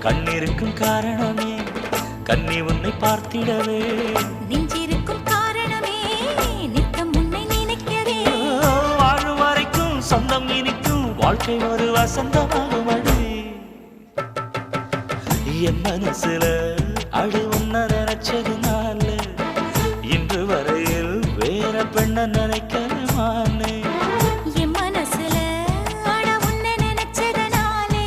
கண்ணிருக்கும் காரணமே கண்ணி உன்னை பார்த்திடவே நெஞ்சிருக்கும் காரணமே நித்தம் உன்னை நினைக்கவே வாழும் வரைக்கும் சொந்தம் இனிக்கும் வாழ்க்கை ஒரு வசந்தமாகும் அடி என் மனசுல அடி உன்ன நினைச்சதுனால இன்று வரையில் வேற பெண்ண நினைக்கிறேன் என் மனசுல அட உன்னை நினைச்சதனாலே